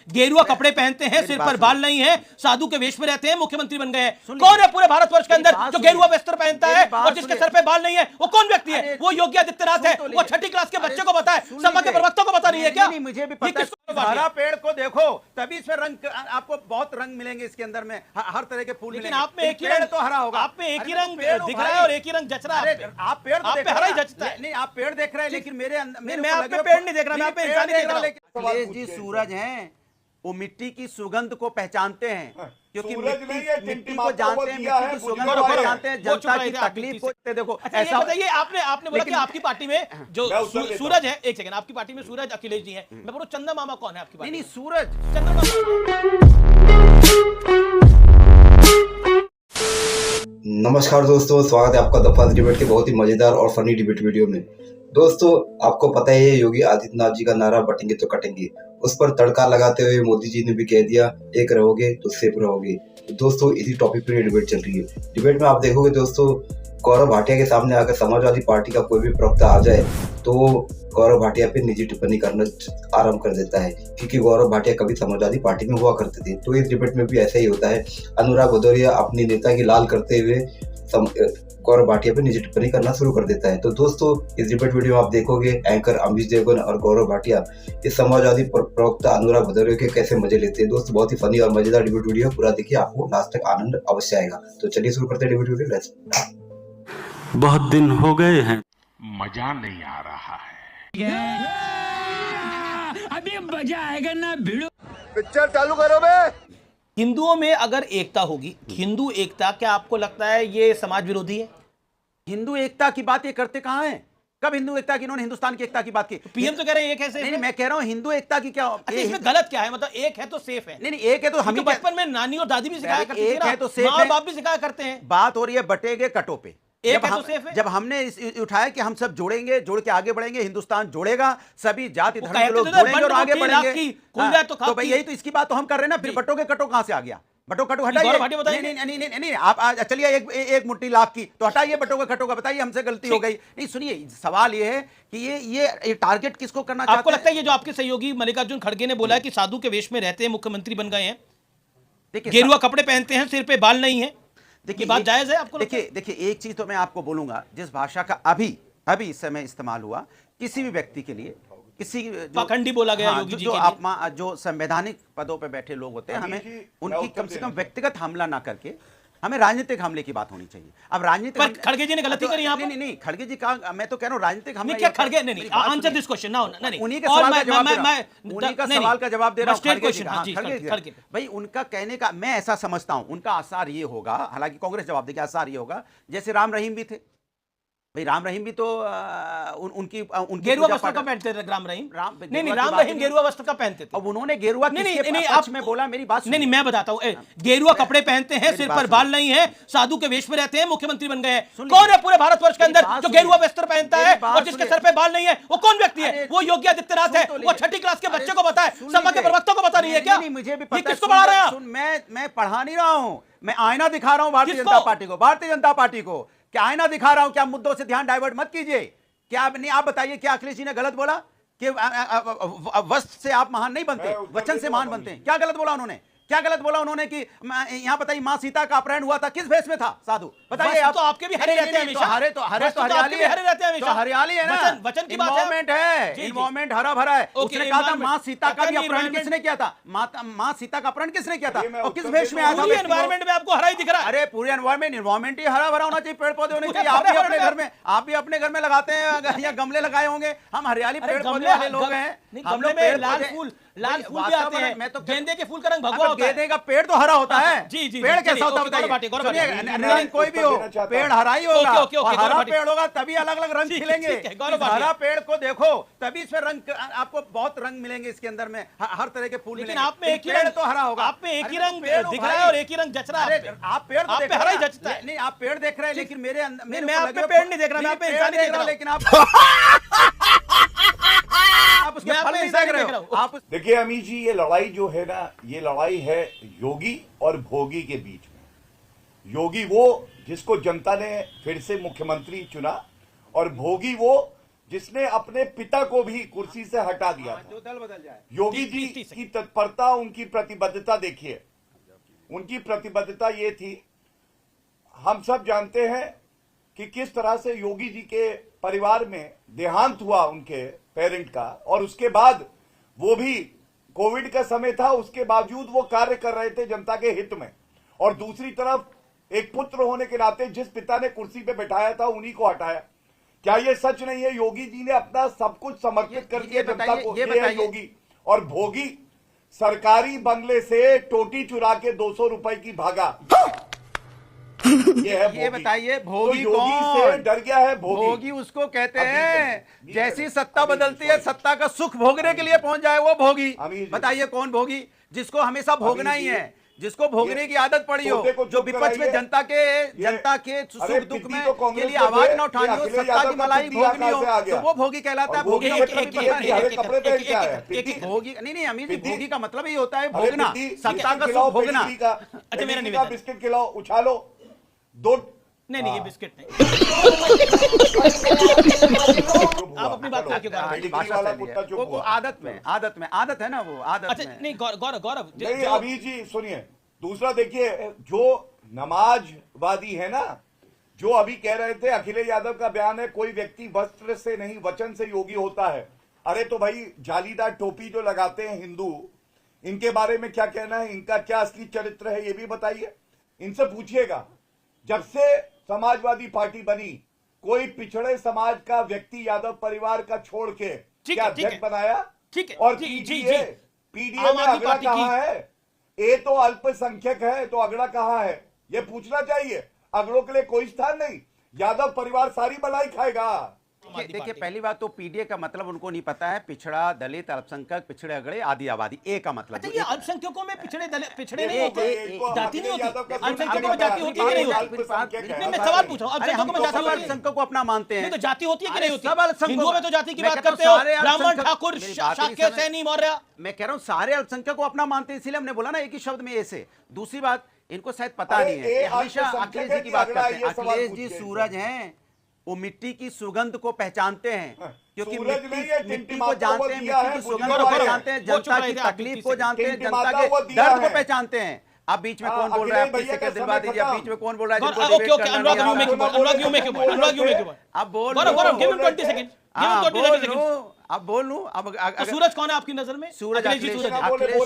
गेरुआ कपड़े पहनते हैं, सिर पर बाल नहीं है, साधु के वेश में रहते हैं, मुख्यमंत्री बन गए हैं। कौन है पूरे भारतवर्ष के अंदर जो गेरुआ वस्त्र पहनता है और जिसके सर पे बाल नहीं है? वो कौन व्यक्ति है? वो योगी आदित्यनाथ है। वो छठी क्लास के बच्चे को पता है, सपा के प्रवक्ता को पता नहीं है क्या? मुझे भी पता है। हरा पेड़ को देखो तभी इसमें रंग, आपको बहुत रंग मिलेंगे इसके अंदर में, हर तरह के फूल। लेकिन आप में एक ही रंग तो हरा होगा, आप में एक ही रंग दिख रहा है और एक ही रंग जच रहा है। आप पेड़ आप पे हरा ही जचता है। नहीं, आप पेड़ देख रहे हैं, लेकिन मेरे मैं आप पे पेड़ नहीं देख रहा, मैं आप पे इंसान देख रहा हूं। अखिलेश जी सूरज हैं, वो मिट्टी की सुगंध को पहचानते हैं, क्योंकि मिट्टी को जानते हैं, मिट्टी की सुगंध को पहचानते हैं, जनता की तकलीफ को देखो। ऐसा बताइए, आपने बोला कि आपकी पार्टी में जो सूरज है, एक सेकंड, आपकी पार्टी में सूरज अखिलेश जी हैं, मैं बोलूं चंदा मामा कौन है आपकी पार्टी? नहीं, सूरज चंदा मामा। नमस्कार दोस्तों, स्वागत है आपका द फर्स्ट डिबेट के बहुत ही मजेदार और फनी डिबेट वीडियो में। दोस्तों, आपको पता है योगी आदित्यनाथ जी का नारा बटेंगे तो कटेंगे, उस पर तड़का लगाते हुए मोदी जी ने भी कह दिया एक रहोगे तो सेफ रहोगे। तो दोस्तों, इसी टॉपिक पर डिबेट चल रही है। डिबेट में आप देखोगे दोस्तों, गौरव भाटिया के सामने अगर समाजवादी पार्टी का कोई भी प्रवक्ता आ जाए तो गौरव भाटिया पे निजी टिप्पणी करना आरंभ कर देता है, क्योंकि गौरव भाटिया कभी समाजवादी पार्टी में हुआ करते थे। तो इस डिबेट में भी ऐसा ही होता है। अनुराग भदौरिया अपनी नेता की लाल करते हुए गौरव भाटिया पे निजी टिप्पणी करना शुरू कर देता है। तो दोस्तों, इस डिबेट वीडियो में आप देखोगे एंकर अमीश देवगन और गौरव भाटिया इस समाजवादी प्रवक्ता अनुराग भदौरिया के कैसे मजे लेते हैं। दोस्तों, बहुत ही फनी और मजेदार डिबेट वीडियो, पूरा देखिए, आपको लास्ट तक आनंद अवश्य आएगा। तो चलिए शुरू करते हैं डिबेट वीडियो। लेट्स बहुत दिन हो गए हैं, मजा नहीं आ रहा है। अभी मजा आएगा ना भिड़ो। पिक्चर चालू करो बे। हिंदुओं में अगर एकता होगी, हिंदू एकता, क्या आपको लगता है ये समाज विरोधी है? हिंदू एकता की बात ये करते कहाँ हैं? कब हिंदू एकता की, इन्होंने हिंदुस्तान की एकता की बात की? पीएम तो कह रहे हैं एक है, नहीं, मैं कह रहा हूँ हिंदू एकता की क्या। अच्छा, इसमें गलत क्या है? मतलब एक है तो सेफ है। नहीं, एक है तो हम बचपन में नानी और दादी भी सिखाया करती थी, एक है तो सेफ माँ है, बाप भी सिखाया करते हैं। बात हो रही है बटेगे कटो पे। एक है तो सेफ है। जब हमने उठाया कि हम सब जोड़ेंगे, जोड़ के आगे बढ़ेंगे, हिंदुस्तान जोड़ेगा, सभी जाति धर्म के लोग जोड़ेंगे और आगे बढ़ेंगे। तो भाई यही तो, इसकी बात तो हम कर रहे हैं ना। फिर बटोगे कटो कहाँ से आ गया? बटो कटो हटाइए। नहीं, आप चलिए एक मुट्ठी लाख की तो हटाइए, बटोगे कटो का बताइए, हमसे गलती हो गई। नहीं, सुनिए, सवाल ये है कि ये टारगेट किसको करना चाहते हैं? आपको लगता है ये जो आपके सहयोगी मल्लिकार्जुन खड़गे ने बोला है कि साधु के वेश में रहते हैं, मुख्यमंत्री बन गए हैं, गेरुआ कपड़े पहनते हैं, सिर पे बाल नहीं है, देखिए बात जायज है आपको? देखिए एक चीज तो मैं आपको बोलूंगा, जिस भाषा का अभी इस समय इस्तेमाल हुआ, किसी भी व्यक्ति के लिए, किसी पाखंडी बोला गया योगी जी के लिए, जो संवैधानिक पदों पे बैठे लोग होते हैं, हमें उनकी कम से कम व्यक्तिगत हमला ना करके हमें राजनीतिक हमले की बात होनी चाहिए। अब राजनीतिक खड़गे जी ने गलती करी यहाँ पर। नहीं, खड़गे जी का मैं तो कह रहा हूँ राजनीतिक हमला। क्या खड़गे? नहीं, आंसर दिस क्वेश्चन ना, नहीं, उन्हीं के सवाल का जवाब दे रहा हूँ। भाई उनका कहने का मैं ऐसा समझता हूँ, उनका आसार ये होगा, हालांकि कांग्रेस जवाब देगी, आसार ये होगा जैसे राम रहीम भी थे। भाई राम रहीम भी तो उनकी गेरुआ वस्त्र का पहनते थे। राम रहीम गेरुआ वस्त्र का पहनते थे। अब उन्होंने गेरुआ नहीं, में बोला, मेरी बात नहीं, मैं बताता हूं, गेरुआ कपड़े पहनते हैं, सिर पर बाल नहीं है, साधु के वेश में रहते हैं, मुख्यमंत्री बन गए हैं। कौन है पूरे भारतवर्ष के अंदर जो गेरुआ वस्त्र पहनता है और जिसके सर पे बाल नहीं है? वो कौन व्यक्ति है? वो योगी आदित्यनाथ है। वो छठी क्लास के बच्चे को पता है, सपा के प्रवक्ता को पता नहीं है क्या? मुझे भी पता है। किसको पढ़ा रहे हैं आप? मैं पढ़ा नहीं रहा हूं, मैं आईना दिखा रहा हूं भारतीय जनता पार्टी को। क्या आईना दिखा रहा हूं? क्या मुद्दों से ध्यान डाइवर्ट मत कीजिए। क्या नहीं, आप बताइए, क्या अखिलेश जी ने गलत बोला कि वस्त्र से आप महान नहीं बनते, वचन से महान बनते हैं? क्या गलत बोला उन्होंने? क्या गलत बोला उन्होंने कि यहाँ बताइए मां सीता का अपहरण हुआ था, किस भेष में था साधु? बताइए आप। तो आपके भी हरे रहते हैं हमेशा। हरे तो हरियाली है ना, वचन की बात है। इन्वॉल्वमेंट है, इन्वॉल्वमेंट हरा भरा है। उसने कहा था मां सीता का भी अपहरण किसने किया था? मां सीता का अपहरण किसने किया था और किस भेष में आया था? एनवायरमेंट में आपको हरा ही दिख रहा है। अरे पूरे एनवायरमेंट ही हरा भरा होना चाहिए, पेड़ पौधे होने चाहिए। आप भी अपने घर में लगाते हैं या गमले लगाए होंगे? हम हरियाली पेड़ पौधे वाले लोग हैं। हम लोग लाल फूल भी आते हैं, मैं तो गेंदे के फूल का रंग भगवा होता है। गेंदे का पेड़ तो हरा होता है। जी, पेड़ कैसा होता है? कोई भी हो, पेड़ हरा ही होगा। हरा पेड़ होगा तभी अलग अलग रंग खिलेंगे। हरा पेड़ को देखो तभी इसमें रंग, आपको बहुत रंग मिलेंगे इसके अंदर में, हर तरह के फूल। लेकिन आप में एक ही रंग तो हरा होगा, आप में एक ही रंग दिख रहा है और एक ही रंग जच रहा है। आप पेड़ पे हरा ही जचता है। नहीं, आप पेड़ देख रहे हैं, लेकिन मैं आप पे पेड़ नहीं देख रहा, मैं आप पे इंसान देख रहा हूं। लेकिन आप उसके फल नहीं देख रहे हो। आप देखिए अमीश जी, ये लड़ाई जो है ना, ये लड़ाई है योगी और भोगी के बीच में। योगी वो जिसको जनता ने फिर से मुख्यमंत्री चुना, और भोगी वो जिसने अपने पिता को भी कुर्सी से हटा दिया था। जो दल बदल जाए। योगी जी की तत्परता, उनकी प्रतिबद्धता देखिए, उनकी प्रतिबद्धता ये थी। हम सब जानते हैं कि किस तरह से योगी जी के परिवार में देहांत हुआ उनके पेरेंट का, और उसके बाद वो भी कोविड का समय था, उसके बावजूद वो कार्य कर रहे थे जनता के हित में। और दूसरी तरफ एक पुत्र होने के नाते जिस पिता ने कुर्सी पे बैठाया था उन्हीं को हटाया। क्या ये सच नहीं है? योगी जी ने अपना सब कुछ समर्पित कर दिया जनता को। ये है योगी। और भोगी सरकारी बंगले से टोटी चुरा के 200 रुपए की भागा। ये बताइए भोगी तो योगी कौन? से डर गया है भोगी उसको कहते हैं जैसी सत्ता बदलती है, सत्ता का सुख भोगने के लिए पहुंच जाए वो भोगी। बताइए कौन भोगी? जिसको हमेशा भोगना ही है, जिसको भोगने की आदत पड़ी हो, जो विपक्ष में जनता के सुख दुख में के लिए आवाज न उठानी हो, सत्ता की मलाई भोगनी हो, तो वो भोगी कहलाता है। भोगी का मतलब भोगी नहीं अमीर जी, भोगी का मतलब ही होता है भोगना, सत्ता का सुख भोगना। अच्छा मेरा निवेदन, बिस्किट खिलाओ, उछालो दो। नहीं ये बिस्किट नहीं। आप अपनी बात क्या क्यों? वो आदत है ना, वो आदत। अच्छा नहीं गौरव नहीं अभी जी सुनिए। दूसरा देखिए, जो नमाजवादी है ना, जो अभी कह रहे थे अखिलेश यादव का बयान है कोई व्यक्ति वस्त्र से नहीं वचन से योगी होता है। अरे तो भाई जालीदार टोपी जो लगाते हैं हिंदू, इनके बारे में क्या कहना है? इनका क्या असली चरित्र है ये भी बताइए, इनसे पूछिएगा। जब से समाजवादी पार्टी बनी, कोई पिछड़े समाज का व्यक्ति यादव परिवार का छोड़ के क्या अध्यक्ष बनाया? ठीक है। और पीडीए में अगड़ा कहां है? ये तो अल्पसंख्यक है, तो अगड़ा कहां है ये पूछना चाहिए। अगड़ों के लिए कोई स्थान नहीं। यादव परिवार सारी मलाई खाएगा। देखिए पहली बात तो पीडीए का मतलब उनको नहीं पता है। पिछड़ा, दलित, अल्पसंख्यक, पिछड़े अगड़े, आदि आबादी, ए का मतलब। अच्छा ये अल्पसंख्यकों में पिछड़े नहीं होते, जाति नहीं होती? अल्पसंख्यकों में जाति होती है कि नहीं होती? नहीं मैं सवाल पूछ रहा हूं, अल्पसंख्यकों में जाति, अल्पसंख्यकों को अपना मानते हैं, नहीं तो जाति होती है कि नहीं होती? सब अल्पसंख्यक हिंदुओं में तो जाति की बात करते हो, ब्राह्मण, ठाकुर, शाक्य, सैनी, मौर्य। मैं कह रहा हूं सारे अल्पसंख्यक को अपना मानते हैं, इसीलिए हमने बोला ना एक ही शब्द में ऐसे। दूसरी बात, इनको शायद पता नहीं है, हमेशा अखिलेश जी की बात करते हैं। अखिलेश जी सूरज हैं, वो मिट्टी की सुगंध को पहचानते हैं, क्योंकि मिट्टी को जानते हैं, मिट्टी की सुगंध को पहचानते हैं, जनता की तकलीफ को जानते हैं, जनता के दर्द को पहचानते हैं। अब बीच में कौन बोल रहा है? 25 सेकंड दिलवा दीजिए। अब बीच में कौन बोल रहा है? अब बोल अब बोल लूं। अब सूरज कौन है आपकी नजर में? सूरज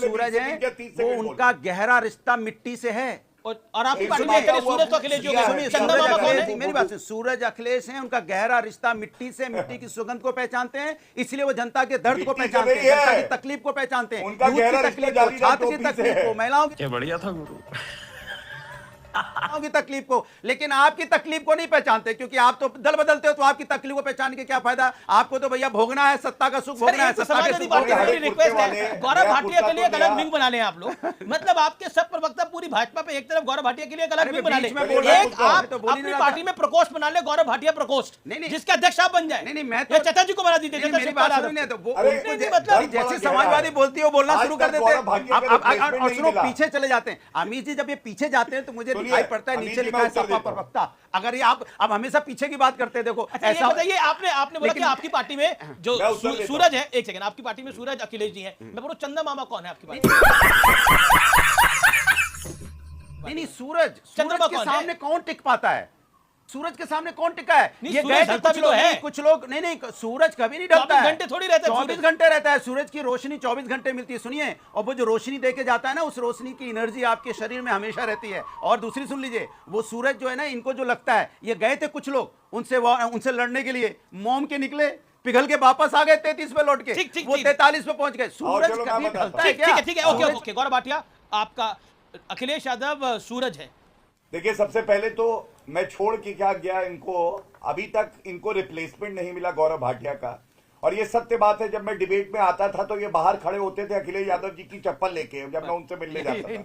सूरज है, वो उनका गहरा रिश्ता मिट्टी से है। और आपकी पार्टी में सूरज तो अखिलेश जी हो गए, चंदा मामा कौन है? मेरी बात सुनिए, सूरज अखिलेश हैं, उनका गहरा रिश्ता मिट्टी से, मिट्टी की सुगंध को पहचानते हैं, इसलिए वो जनता के दर्द को पहचानते हैं, जनता की तकलीफ को पहचानते हैं, यूथ की तकलीफ को, छात्र की तकलीफ को, महिलाओं की बढ़िया था गुरु की तकलीफ को। लेकिन आपकी तकलीफ को नहीं पहचानते, क्योंकि आप तो दल बदलते हो, तो आपकी तकलीफ को पहचान के क्या फायदा? आपको तो भैया भोगना है, सत्ता का सुख भोगना है। समाजवादी पार्टी की रिक्वेस्ट है गौरव भाटिया के लिए एक अलग विंग बना लें आप लोग। मतलब आपके सब प्रवक्ता पूरी भाजपा पे एक तरफ, गौरव भाटिया के लिए एक अलग विंग बना लें। एक आप अपनी पार्टी में प्रकोष्ठ बना ले, गौरव भाटिया प्रकोष्ठ, जिसके अध्यक्ष आप बन जाए। नहीं मैं तो चचा जी को बना दीजिए। मेरी बात सुनिए, तो मतलब जैसे समाजवादी बोलती है वो बोलना शुरू कर देते हैं। और सुनो, पीछे चले जाते हैं। अमित जी जब ये पीछे जाते हैं तो मुझे दिखाई पड़ता है नीचे लिखा है सपा प्रवक्ता। अगर ये आप अब हमेशा पीछे की बात करते हैं, देखो ऐसा बताइए, आपने बोला कि आपकी पार्टी में जो सूरज है, एक सेकंड, आपकी पार्टी में सूरज अखिलेश जी हैं, मैं बोलूं चंदा मामा कौन है आपकी पार्टी में? नहीं सूरज के सामने कौन टिक पाता है? सूरज के सामने कौन टिका है? ये गए कुछ लोग नहीं, सूरज कभी नहीं ढलता है, घंटे थोड़ी रहता है, 24 घंटे रहता है। सूरज की रोशनी 24 घंटे मिलती है। सुनिए, और वो जो रोशनी देके जाता है ना, उस रोशनी की एनर्जी आपके शरीर में हमेशा रहती है। और दूसरी सुन लीजिए, वो सूरज जो है ना, इनको जो लगता है, ये गए थे कुछ लोग उनसे लड़ने के लिए, मोम के निकले, पिघल के वापस आ गए 33 पे लौट के, वो 43 पे पहुंच गए। सूरज कभी ढलता है क्या? ठीक है, ओके गौरव भाटिया, आपका अखिलेश यादव सूरज है। देखिए, सबसे पहले तो मैं छोड़ के क्या गया इनको, अभी तक इनको रिप्लेसमेंट नहीं मिला गौरव भाटिया का। और ये सत्य बात है, जब मैं डिबेट में आता था तो ये बाहर खड़े होते थे अखिलेश यादव जी की चप्पल लेके, जब मैं उनसे मिलने जाता था।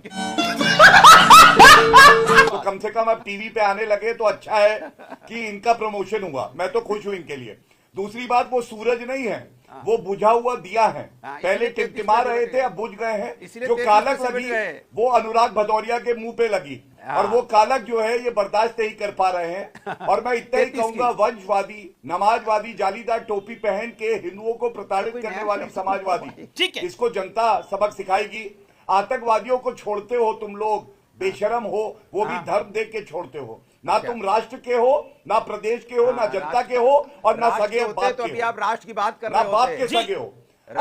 तो कम से कम अब टीवी पे आने लगे तो अच्छा है कि इनका प्रमोशन हुआ, मैं तो खुश हूं इनके लिए। दूसरी बात, वो सूरज नहीं है, वो बुझा हुआ दिया है। पहले टिमटिमा रहे थे, अब बुझ गए हैं। जो कालक लगी वो अनुराग भदौरिया के मुंह पे लगी। और वो कालक जो है ये बर्दाश्त नहीं कर पा रहे हैं। और मैं इतना ही कहूंगा, वंशवादी, नमाजवादी, जालीदार टोपी पहन के हिंदुओं को प्रताड़ित करने वाली समाजवादी, ठीक है, इसको जनता सबक सिखाएगी। आतंकवादियों को छोड़ते हो तुम लोग, बेशरम हो, वो भी धर्म देख के छोड़ते हो। ना तुम राष्ट्र के हो, ना प्रदेश के हो, ना जनता के हो, और ना सगे बाप तो के अभी हो, आप राष्ट्र की बात कर ना रहे बाप होते। के सगे हो।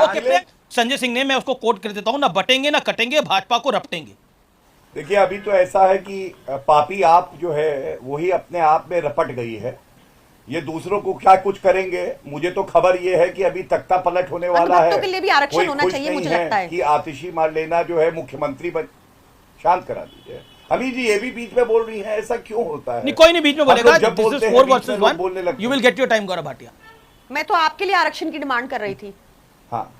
ओके, संजय सिंह ने, मैं उसको कोट कर देता हूं, ना बटेंगे ना कटेंगे, भाजपा को रपटेंगे। देखिए, अभी तो ऐसा है कि पापी आप जो है वही अपने आप में रपट गई है। ये दूसरों को क्या कुछ करेंगे, मुझे तो खबर ये है कि अभी तख्ता पलट होने वाला है। के लिए भी आरक्षण कोई होना खुश चाहिए, नहीं मुझे है लगता है कि आतिशी मारलेना जो है मुख्यमंत्री बन। शांत करा दीजिए। अली जी ये भी बीच में बोल रही है, ऐसा क्यों होता है? नहीं, कोई नहीं बीच में बोलेगा। जब बोलते हैं 4 बीच में वर्सेस लोग 1, बोलने लगते you will get your time, Gaurav Bhatia. मैं तो आपके लिए आरक्षण की डिमांड कर रही थी। हाँ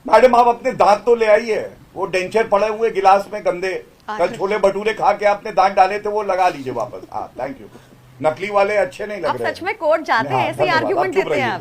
मैडम, आप अपने दांत तो ले आइए। वो डेंचर पड़े हुए गिलास में गंदे, कल छोले भटूरे खा के आपने दांत डाले थे, वो लगा लीजिए वापस। हाँ, थैंक यू। नकली वाले अच्छे नहीं लग आप रहे। सच में कोर्ट जाते हैं, ऐसे आर्ग्यूमेंट देते हैं आप।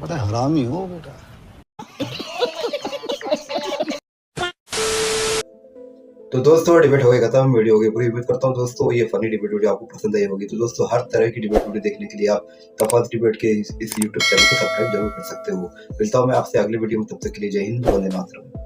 बड़ा हरामी हो बेटा। तो दोस्तों डिबेट हो गया खत्म, वीडियो हो गई पूरी। उम्मीद करता हूँ दोस्तों ये फनी डिबेट वीडियो आपको पसंद आई होगी। तो दोस्तों हर तरह की डिबेट वीडियो देखने के लिए आप तफात डिबेट के इस YouTube चैनल को सब्सक्राइब जरूर कर सकते हो। मिलता हूँ मैं आपसे अगले वीडियो में, तब तक के लिए जय हिंद, वंदे मातरम।